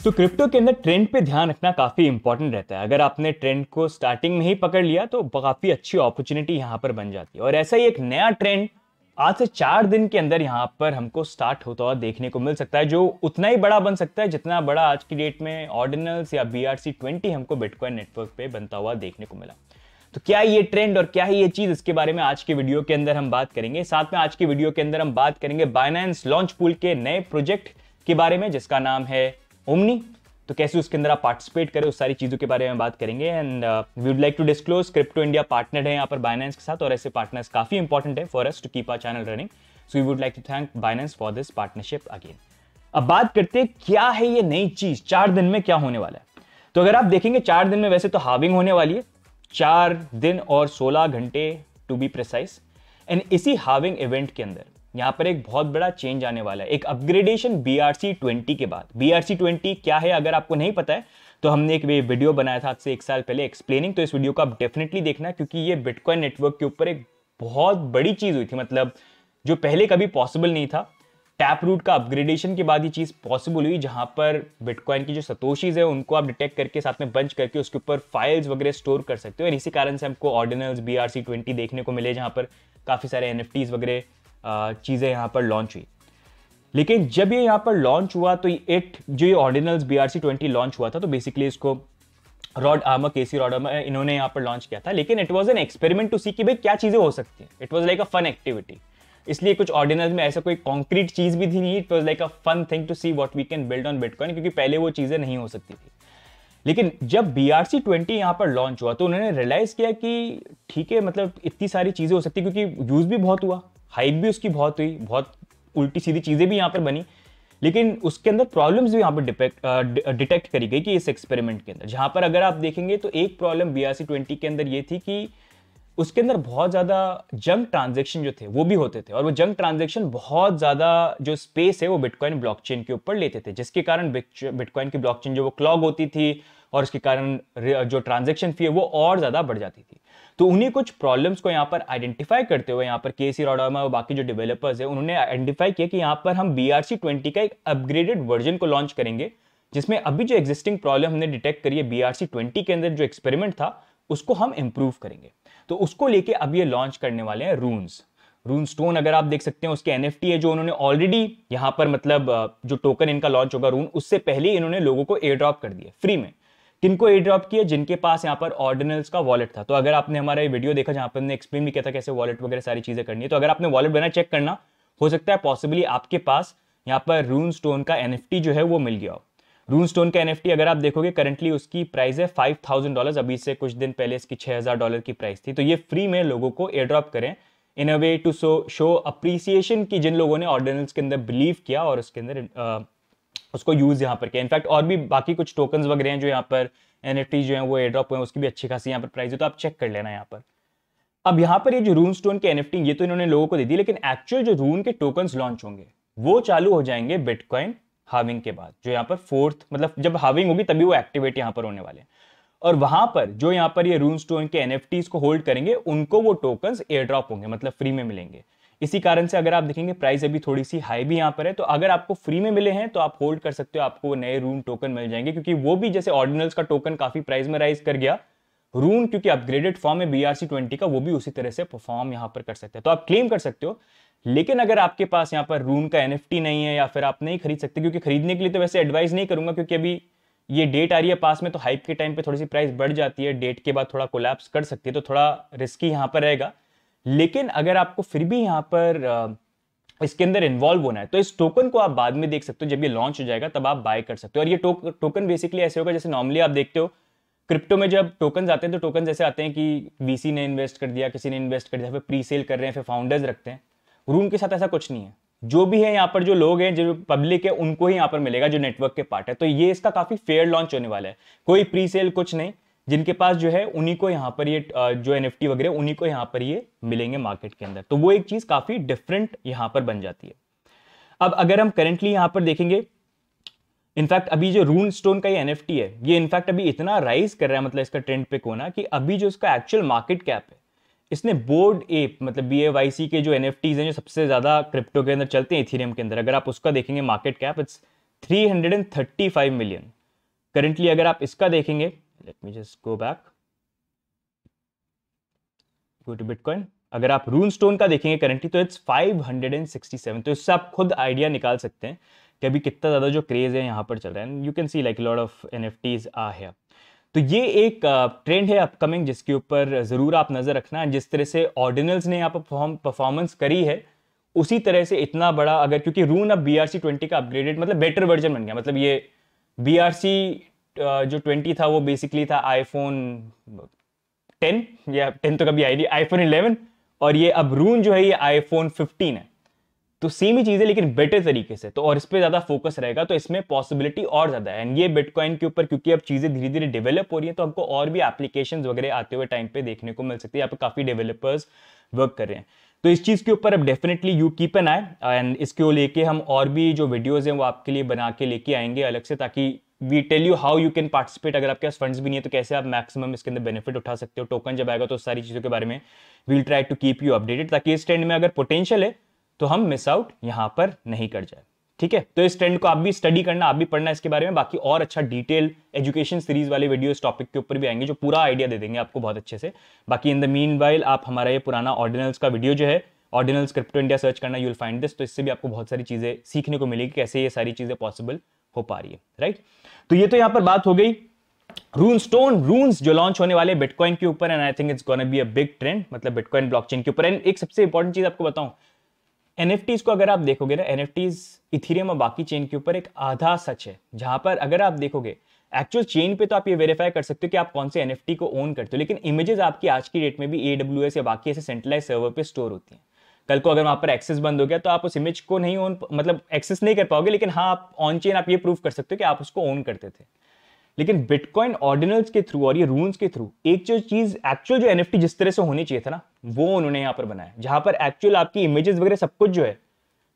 तो क्रिप्टो के अंदर ट्रेंड पे ध्यान रखना काफी इंपॉर्टेंट रहता है। अगर आपने ट्रेंड को स्टार्टिंग में ही पकड़ लिया तो काफी अच्छी अपॉर्चुनिटी यहां पर बन जाती है। और ऐसा ही एक नया ट्रेंड आज से 4 दिन के अंदर यहां पर हमको स्टार्ट होता हुआ देखने को मिल सकता है, जो उतना ही बड़ा बन सकता है जितना बड़ा आज की डेट में ऑर्डिनल्स या BRC-20 हमको बिटकॉइन नेटवर्क पे बनता हुआ देखने को मिला। तो क्या ये ट्रेंड और क्या है ये चीज, इसके बारे में आज के वीडियो के अंदर हम बात करेंगे। साथ में आज की वीडियो के अंदर हम बात करेंगे बाइनेंस लॉन्च पूल के नए प्रोजेक्ट के बारे में जिसका नाम है ओमनी। तो कैसे उसके अंदर आप पार्टिसिपेट करें, उस सारी चीजों के बारे में बात करेंगे। And we would like to disclose crypto India partner है यहाँ पर बाइनेंस के साथ, और ऐसे पार्टनर्स काफी इंपॉर्टेंट है for us to keep our channel running. So we would like to thank Binance for this partnership again. अब बात करते हैं क्या है ये नई चीज, 4 दिन में क्या होने वाला है। तो अगर आप देखेंगे 4 दिन में वैसे तो हार्विंग होने वाली है, 4 दिन और 16 घंटे टू बी प्रिसाइज। एंड इसी हार्विंग इवेंट के अंदर यहां पर एक बहुत बड़ा चेंज आने वाला है, एक अपग्रेडेशन BRC-20 के बाद। BRC-20 क्या है अगर आपको नहीं पता है तो हमने एक वीडियो बनाया था आज से 1 साल पहले एक्सप्लेनिंग, तो इस वीडियो को आप डेफिनेटली देखना क्योंकि ये बिटकॉइन नेटवर्क के ऊपर एक बहुत बड़ी चीज हुई थी, मतलब जो पहले कभी पॉसिबल नहीं था। टैप रूट का अपग्रेडेशन के बाद ये चीज पॉसिबल हुई जहां पर बिटकॉइन की जो सतोशीज है उनको आप डिटेक्ट करके साथ में बंच करके उसके ऊपर फाइल्स वगैरह स्टोर कर सकते हो। और इसी कारण से हमको ऑर्डिनल्स BRC-20 देखने को मिले जहां पर काफी सारे NFTs वगैरह चीजें यहां पर लॉन्च हुई। लेकिन जब ये यहां पर लॉन्च हुआ तो ये ऑर्डिनल्स BRC-20 लॉन्च हुआ था, तो बेसिकली इसको रॉड आर्मर, केसी रॉड आर्मर इन्होंने यहां पर लॉन्च किया था। लेकिन it was an experiment to see कि भाई क्या चीजें हो सकती हैं। It was like a fun activity, इसलिए कुछ ऑर्डिनल्स में ऐसा कोई कॉन्क्रीट चीज भी थी नहीं। It was like a fun thing to see what we can build on bitcoin, क्योंकि पहले वो चीजें नहीं हो सकती थी। लेकिन जब BRC-20 यहां पर लॉन्च हुआ तो उन्होंने रियलाइज किया कि ठीक है, मतलब इतनी सारी चीजें हो सकती है क्योंकि यूज भी बहुत हुआ, हाइप भी उसकी बहुत हुई, बहुत उल्टी सीधी चीजें भी यहां पर बनी। लेकिन उसके अंदर प्रॉब्लम्स भी यहां पर डिटेक्ट करी गई कि इस एक्सपेरिमेंट के अंदर, जहां पर अगर आप देखेंगे तो एक प्रॉब्लम BRC-20 के अंदर ये थी कि उसके अंदर बहुत ज्यादा जंक ट्रांजैक्शन जो थे वो भी होते थे, और वो जंक ट्रांजैक्शन बहुत ज्यादा जो स्पेस है वो बिटकॉइन ब्लॉकचेन के ऊपर लेते थे, जिसके कारण बिटकॉइन की ब्लॉकचेन जो वो क्लॉग होती थी और उसके कारण जो ट्रांजैक्शन फी है वो और ज्यादा बढ़ जाती थी। तो उन्हीं कुछ प्रॉब्लम्स को यहाँ पर आइडेंटिफाई करते हुए यहाँ पर केसी रॉडर्मा और बाकी जो डेवलपर्स है उन्होंने आइडेंटिफाई किया कि यहाँ पर हम BRC-20 का एक अपग्रेडेड वर्जन को लॉन्च करेंगे, जिसमें अभी जो एग्जिस्टिंग प्रॉब्लम हमने डिटेक्ट करी है BRC-20 के अंदर जो एक्सपेरिमेंट था उसको हम इंप्रूव करेंगे। तो उसको लेके अब ये लॉन्च करने वाले हैं रून स्टोन। अगर आप देख सकते हैं उसके NFT है जो उन्होंने ऑलरेडी यहां पर, मतलब जो टोकन इनका लॉन्च होगा रून, उससे पहले इन्होंने लोगों को एयर ड्रॉप कर दिया फ्री में। किनको एयर ड्रॉप किया? जिनके पास यहाँ पर ऑर्डिनल्स का वॉलेट था। तो अगर आपने हमारा ये वीडियो देखा जहां पर हमने एक्सप्लेन भी किया था कैसे वॉलेट वगैरह सारी चीजें करनी है, तो अगर आपने वॉलेट बना चेक करना, हो सकता है पॉसिबली आपके पास यहाँ पर रून स्टोन का NFT जो है वो मिल गया हो। रून स्टोन का NFT अगर आप देखोगे करंटली उसकी प्राइस है $5,000, अभी से कुछ दिन पहले इसकी $6,000 की प्राइस थी। तो ये फ्री में लोगों को एयर ड्रॉप करें इन अ वे टू शो अप्रिसिएशन की जिन लोगों ने ऑर्डिनल्स के अंदर बिलीव किया और उसके अंदर उसको यूज यहाँ पर किया। इनफैक्ट और भी बाकी कुछ टोकन्स वगैरह हैं जो यहाँ पर NFT जो है वो एयर ड्रॉप हुए, उसकी भी अच्छी खासी यहाँ पर प्राइस है, तो आप चेक कर लेना यहाँ पर। अब यहाँ पर ये जो रून स्टोन के NFT ये तो इन्होंने लोगों को दे दी, लेकिन एक्चुअल जो रून के टोकन्स लॉन्च होंगे वो चालू हो जाएंगे बिटकॉइन हार्विंग के बाद, जो यहाँ पर 4th, मतलब जब हार्विंग होगी तभी वो एक्टिवेट यहाँ पर होने वाले हैं। और वहां पर जो यहाँ पर ये रून स्टोन के NFTs को होल्ड करेंगे उनको वो टोकन्स एयर ड्रॉप होंगे, मतलब फ्री में मिलेंगे। इसी कारण से अगर आप देखेंगे प्राइस अभी थोड़ी सी हाई भी यहाँ पर है, तो अगर आपको फ्री में मिले हैं तो आप होल्ड कर सकते हो, आपको वो नए रून टोकन मिल जाएंगे, क्योंकि वो भी जैसे ऑर्डिनल्स का टोकन काफी प्राइस में राइज कर गया, रून क्योंकि अपग्रेडेड फॉर्म है BRC-20 का, वो भी उसी तरह से परफॉर्म यहाँ पर कर सकते हैं। तो आप क्लेम कर सकते हो। लेकिन अगर आपके पास यहाँ पर रून का NFT नहीं है या फिर आप नहीं खरीद सकते, क्योंकि खरीदने के लिए तो वैसे एडवाइस नहीं करूंगा क्योंकि अभी ये डेट आ रही है पास में, तो हाइप के टाइम पे थोड़ी सी प्राइस बढ़ जाती है, डेट के बाद थोड़ा कोलैप्स कर सकती है, तो थोड़ा रिस्की यहाँ पर रहेगा। लेकिन अगर आपको फिर भी यहाँ पर इसके अंदर इन्वॉल्व होना है तो इस टोकन को आप बाद में देख सकते हो, जब ये लॉन्च हो जाएगा तब आप बाय कर सकते हो। और ये टोकन बेसिकली ऐसे होगा जैसे नॉर्मली आप देखते हो क्रिप्टो में जब टोकन आते हैं तो टोकन ऐसे आते हैं कि VC ने इन्वेस्ट कर दिया, किसी ने इन्वेस्ट कर दिया, फिर प्री सेल कर रहे हैं, फिर फाउंडर्स रखते हैं। रून के साथ ऐसा कुछ नहीं है, जो भी है यहाँ पर जो लोग हैं, जो पब्लिक है, उनको ही यहाँ पर मिलेगा जो नेटवर्क के पार्ट है। तो ये इसका काफी फेयर लॉन्च होने वाला है, कोई प्री सेल कुछ नहीं, जिनके पास जो है उन्हीं को यहाँ पर ये जो NFT वगैरह उन्हीं को यहाँ पर ये मिलेंगे मार्केट के अंदर। तो वो एक चीज काफी डिफरेंट यहाँ पर बन जाती है। अब अगर हम करेंटली यहाँ पर देखेंगे, इनफैक्ट अभी जो रून स्टोन का ये NFT है ये इनफैक्ट अभी इतना राइज कर रहा है, मतलब इसका ट्रेंड पे कोना, कि अभी जो इसका एक्चुअल मार्केट कैप है, इसने बोर्ड एप मतलब BAYC के जो NFTs हैं जो सबसे ज्यादा क्रिप्टो के अंदर चलते हैं इथेरियम के अंदर, अगर आप उसका देखेंगे market cap, it's 335 million currently. अगर आप इसका देखेंगे, let me just go back, go to bitcoin, अगर आप रून स्टोन का देखेंगे करंटली तो इट्स 567। तो इससे आप खुद आइडिया निकाल सकते हैं कि अभी कितना ज्यादा जो क्रेज है यहाँ पर चल रहा है। You can see like lot of NFTs are here. तो ये एक ट्रेंड है अपकमिंग, जिसके ऊपर जरूर आप नजर रखना। जिस तरह से ऑर्डिनल्स ने यहाँ पर परफॉर्मेंस करी है, उसी तरह से इतना बड़ा अगर, क्योंकि रून अब BRC20 का अपग्रेडेड मतलब बेटर वर्जन बन गया। मतलब ये BRC जो 20 था वो बेसिकली था आईफोन 10 या 10 तो कभी आई नहीं, आईफोन 11, और ये अब रून जो है ये आईफोन 15 है। तो सेम ही चीज है लेकिन बेटर तरीके से, तो और इस पे ज्यादा फोकस रहेगा, तो इसमें पॉसिबिलिटी और ज्यादा है। एंड ये बिटकॉइन के ऊपर क्योंकि अब चीजें धीरे धीरे डेवलप हो रही है, तो हमको और भी एप्लीकेशंस वगैरह आते हुए टाइम पे देखने को मिल सकती है। यहाँ पे काफी डेवलपर्स वर्क कर रहे हैं, तो इस चीज के ऊपर अब definitely you keep an I. And इसको लेके हम और भी जो वीडियोज हैं वो आपके लिए बना के लेके आएंगे अलग से, ताकि we tell you how you can participate. अगर आपके पास फंड्स भी नहीं है तो कैसे आप मैक्सिमम इसके अंदर बेनिफिट उठा सकते हो। टोकन जब आएगा तो सारी चीजों के बारे में we'll try to keep you updated, ताकि इस ट्रेंड में अगर पोटेंशियल है तो हम मिस आउट यहां पर नहीं कर जाए। ठीक है, तो इस ट्रेंड को आप भी स्टडी करना, आप भी पढ़ना इसके बारे में। बाकी और अच्छा डिटेल एजुकेशन सीरीज वाले वीडियो इस टॉपिक के ऊपर भी आएंगे, जो पूरा आइडिया दे देंगे आपको बहुत अच्छे से। बाकी इन द मीनवाइल आप हमारा ये पुराना ऑर्डिनल्स का वीडियो जो है, ऑर्डिनल्स क्रिप्टो इंडिया सर्च करना, यू विल फाइंड दिस। तो इससे भी आपको बहुत सारी चीजें सीखने को मिलेगी, कैसे ये सारी चीजें पॉसिबल हो पा रही है, राइट। तो ये तो यहां पर बात हो गई रून स्टोन, रून्स जो लॉन्च होने वाले बिटकॉइन के ऊपर। And I think it's gonna be a big trend, मतलब बिटकॉइन ब्लॉकचेन के ऊपर। एंड एक सबसे इंपॉर्टेंट चीज आपको बताऊं, एनएफटीज को अगर आप देखोगे ना, एनएफटीज इथेरियम और बाकी चेन के ऊपर एक आधा सच है, जहां पर अगर आप देखोगे एक्चुअल चेन पे तो आप ये वेरीफाई कर सकते हो कि आप कौन से एनएफटी को ओन करते हो, लेकिन इमेजेस आपकी आज की डेट में भी AWS या बाकी ऐसे सेंट्रलाइज सर्वर पे स्टोर होती हैं। कल को अगर वहां पर एक्सेस बंद हो गया तो आप उस इमेज को नहीं ओन, मतलब एक्सेस नहीं कर पाओगे, लेकिन हाँ आप ऑन चेन आप ये प्रूव कर सकते हो कि आप उसको ओन करते थे। लेकिन बिटकॉइन ऑर्डिनल्स के थ्रू और ये रून्स के थ्रू एक जो चीज एक्चुअल जो एनएफटी जिस तरह से होनी चाहिए था ना, वो उन्होंने यहां पर बनाया, जहां पर एक्चुअल आपकी इमेजेस वगैरह सब कुछ जो है,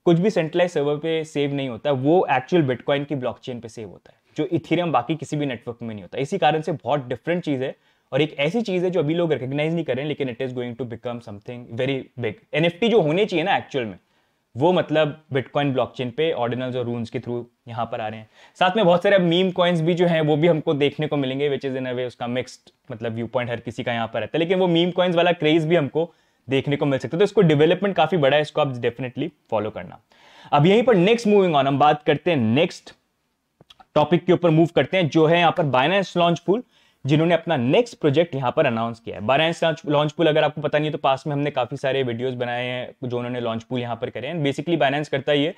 कुछ भी सेंट्रलाइज सर्वर पे सेव नहीं होता, वो एक्चुअल बिटकॉइन की ब्लॉकचेन पे सेव होता है, जो इथेरियम बाकी किसी भी नेटवर्क में नहीं होता। इसी कारण से बहुत डिफरेंट चीज है, और एक ऐसी चीज है जो अभी लोग रिकॉग्नाइज नहीं कर रहे हैं, लेकिन it is going to become something very big. NFT जो होने चाहिए ना एक्चुअल में, वो मतलब बिटकॉइन ब्लॉकचेन पे ऑर्डिनल्स और रून्स के थ्रू यहां पर आ रहे हैं। साथ में बहुत सारे मीम कॉइन्स भी जो हैं वो भी हमको देखने को मिलेंगे, विच इज इन अ वे उसका मिक्स्ड मतलब व्यू पॉइंट हर किसी का यहां पर रहता है, लेकिन वो मीम कॉइन्स वाला क्रेज भी हमको देखने को मिल सकता है। तो इसको डेवलपमेंट काफी बड़ा है, इसको आप डेफिनेटली फॉलो करना। अब यहीं पर नेक्स्ट मूविंग ऑन, हम बात करते हैं नेक्स्ट टॉपिक के ऊपर मूव करते हैं, जो है यहां पर बाइनेंस लॉन्च पूल, जिन्होंने अपना नेक्स्ट प्रोजेक्ट यहां पर अनाउंस किया है। बाइनेंस लॉन्च पूल अगर आपको पता नहीं है तो पास में हमने काफी सारे वीडियोस बनाए हैं जो उन्होंने लॉन्च पूल यहां पर करे हैं। बेसिकली बाइनेंस करता ही है,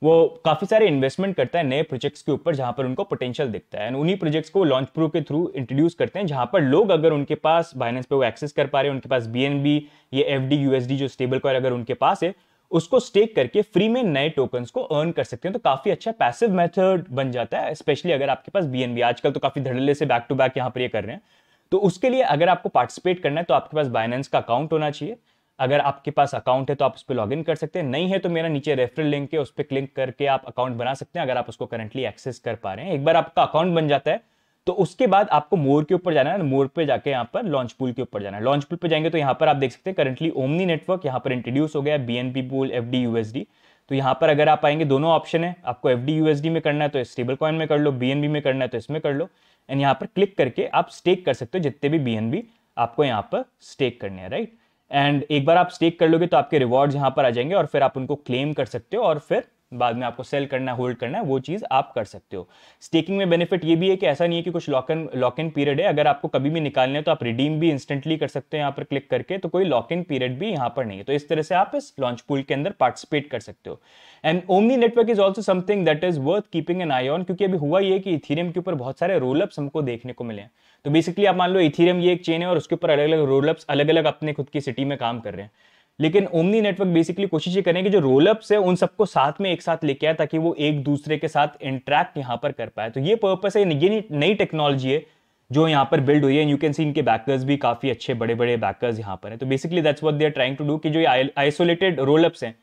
वो काफी सारे इन्वेस्टमेंट करता है नए प्रोजेक्ट्स के ऊपर जहां पर उनको पोटेंशियल दिखता है, एंड उन्हीं प्रोजेक्ट्स को लॉन्च पूल के थ्रू इंट्रोड्यूस करते हैं, जहां पर लोग अगर उनके पास बाइनेंस पे वो एक्सेस कर पा रहे हैं, उनके पास BNB ये FD USD जो स्टेबल कॉइन अगर उनके पास है, उसको स्टेक करके फ्री में नए टोकन्स को अर्न कर सकते हैं। तो काफी अच्छा पैसिव मेथड बन जाता है, स्पेशली अगर आपके पास BNB। आजकल तो काफी धड़ल्ले से बैक टू बैक यहां पर ये कर रहे हैं। तो उसके लिए अगर आपको पार्टिसिपेट करना है तो आपके पास बाइनेंस का अकाउंट होना चाहिए। अगर आपके पास अकाउंट है तो आप उस पर लॉग इन कर सकते हैं, नहीं है तो मेरा नीचे रेफरल लिंक है, उस पर क्लिक करके आप अकाउंट बना सकते हैं, अगर आप उसको करंटली एक्सेस कर पा रहे हैं। एक बार आपका अकाउंट बन जाता है तो उसके बाद आपको मोर के ऊपर जाना है, मोर पे जाके यहाँ पर लॉन्च पूल के ऊपर जाना है। लॉन्च पूल पे जाएंगे तो यहाँ पर आप देख सकते हैं करंटली ओमनी नेटवर्क यहाँ पर इंट्रोड्यूस हो गया है, BNB पूल FD USD। तो यहाँ पर अगर आप आएंगे, दोनों ऑप्शन है, आपको FD USD में करना है तो स्टेबल कॉइन में कर लो, BNB में करना है तो इसमें कर लो, एंड यहाँ पर क्लिक करके आप स्टेक कर सकते हो जितने भी BNB आपको यहाँ पर स्टेक करने हैं, राइट। एंड एक बार आप स्टेक कर लोगे तो आपके रिवॉर्ड्स यहाँ पर आ जाएंगे, और फिर आप उनको क्लेम कर सकते हो, और फिर बाद में आपको सेल करना है, होल्ड करना है, वो चीज आप कर सकते हो। स्टेकिंग में बेनिफिट ये भी है कि ऐसा नहीं है कि कुछ लॉक इन पीरियड है, अगर आपको कभी भी निकालना है तो आप रिडीम भी इंस्टेंटली कर सकते हैं यहाँ पर क्लिक करके, तो कोई लॉक इन पीरियड भी यहाँ पर नहीं है। तो इस तरह से आप इस लॉन्च पूल के अंदर पार्टिसिपेट कर सकते हो। And omni network is also something that is worth keeping an eye on, क्योंकि अभी हुआ ये कि इथेरियम के ऊपर बहुत सारे रोलअप्स हमको देखने को मिले हैं। तो बेसिकली आप मान लो इथेरियम ये एक चेन है और उसके ऊपर अलग अलग रोलअप्स अलग अलग अपने खुद की सिटी में काम कर रहे हैं, लेकिन ओमनी नेटवर्क बेसिकली कोशिश ये करें कि जो रोलअप्स है उन सबको साथ में एक साथ लेके आए, ताकि वो एक दूसरे के साथ इंटरेक्ट यहां पर कर पाए। तो ये पर्पस है, ये नई टेक्नोलॉजी है जो यहां पर बिल्ड हुई है। यू कैन सी इनके बैकर्स भी काफी अच्छे बड़े बड़े बैकर्स यहां पर हैं। तो basically that's what they are trying to do, कि जो आइसोलेटेड रोलअप्स हैं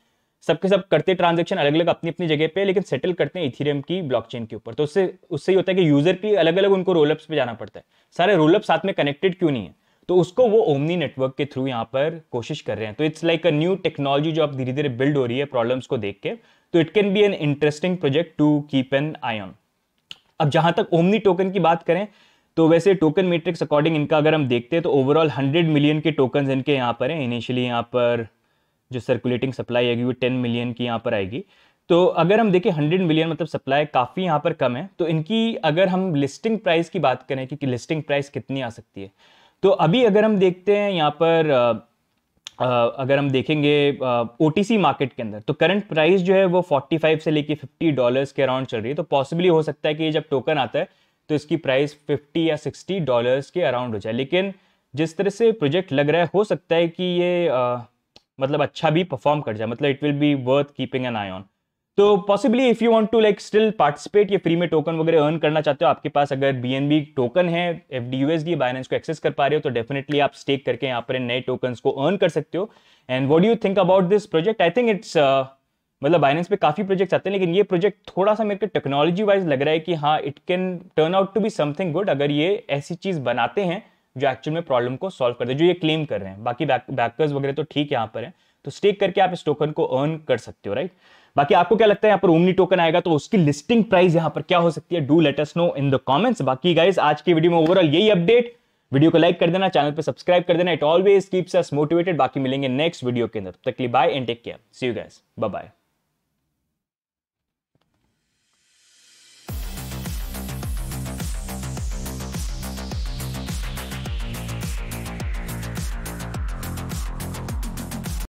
सबके सब करते ट्रांजेक्शन अलग अलग अपनी अपनी जगह पे, लेकिन सेटल करते हैं इथेरियम की ब्लॉकचेन के ऊपर। तो उससे ये होता है कि यूजर की अलग अलग उनको रोलअप्स पे जाना पड़ता है, सारे रोलअप साथ में कनेक्टेड क्यों नहीं है, तो उसको वो ओमनी नेटवर्क के थ्रू यहां पर कोशिश कर रहे हैं। तो it's like a new technology जो अब धीरे धीरे बिल्ड हो रही है प्रॉब्लम्स को देख के। तो it can be an interesting project to keep an eye on. अब जहां तक ओमनी टोकन की बात करें तो वैसे टोकन मैट्रिक्स अकॉर्डिंग इनका अगर हम देखते हैं तो ओवरऑल 100 मिलियन के टोकन इनके यहाँ पर हैं। इनिशियली यहाँ पर जो सर्कुलेटिंग सप्लाई आएगी वो 10 मिलियन की यहाँ पर आएगी। तो अगर हम देखें 100 मिलियन मतलब सप्लाई काफ़ी यहाँ पर कम है। तो इनकी अगर हम लिस्टिंग प्राइस की बात करें कि लिस्टिंग प्राइस कितनी आ सकती है, तो अभी अगर हम देखते हैं यहाँ पर अगर हम देखेंगे OTC मार्केट के अंदर तो करंट प्राइस जो है वो 45 से लेके $50 के अराउंड चल रही है। तो पॉसिबली हो सकता है कि जब टोकन आता है तो इसकी प्राइस 50 या $60 के अराउंड हो जाए। लेकिन जिस तरह से प्रोजेक्ट लग रहा है हो सकता है कि ये मतलब अच्छा भी परफॉर्म कर जाए, मतलब it will be worth keeping an eye on. तो possibly if you want to like still participate, ये फ्री में टोकन वगैरह अर्न करना चाहते हो, आपके पास अगर BNB टोकन है, FDUSD बाइनेंस को एक्सेस कर पा रहे हो, तो डेफिनेटली आप स्टेक करके यहाँ पर नए टोकन्स को अर्न कर सकते हो। And what do you think about this project? I think it's मतलब बाइनेंस पे काफी प्रोजेक्ट्स आते हैं, लेकिन ये प्रोजेक्ट थोड़ा सा मेरे को टेक्नोलॉजी वाइज लग रहा है कि हाँ it can turn out to be something good अगर ये ऐसी चीज बनाते हैं जो एक्चुअल में प्रॉब्लम को सॉल्व कर दे, जो ये क्लेम कर रहे हैं। बाकी बैकर्स वगैरह तो ठीक यहाँ पर है, तो स्टेक करके आप इस टोकन को अर्न कर सकते हो, राइट? बाकी आपको क्या लगता है यहाँ पर ओमनी टोकन आएगा तो उसकी लिस्टिंग प्राइस यहाँ पर क्या हो सकती है? Do let us know in the comments. बाकी गाइस आज की वीडियो में ओवरऑल यही अपडेट। वीडियो को लाइक कर देना, चैनल पे सब्सक्राइब कर देना, it always keeps us motivated. बाकी मिलेंगे नेक्स्ट वीडियो के अंदर, तब तक के लिए bye and take care, see you guys, bye bye.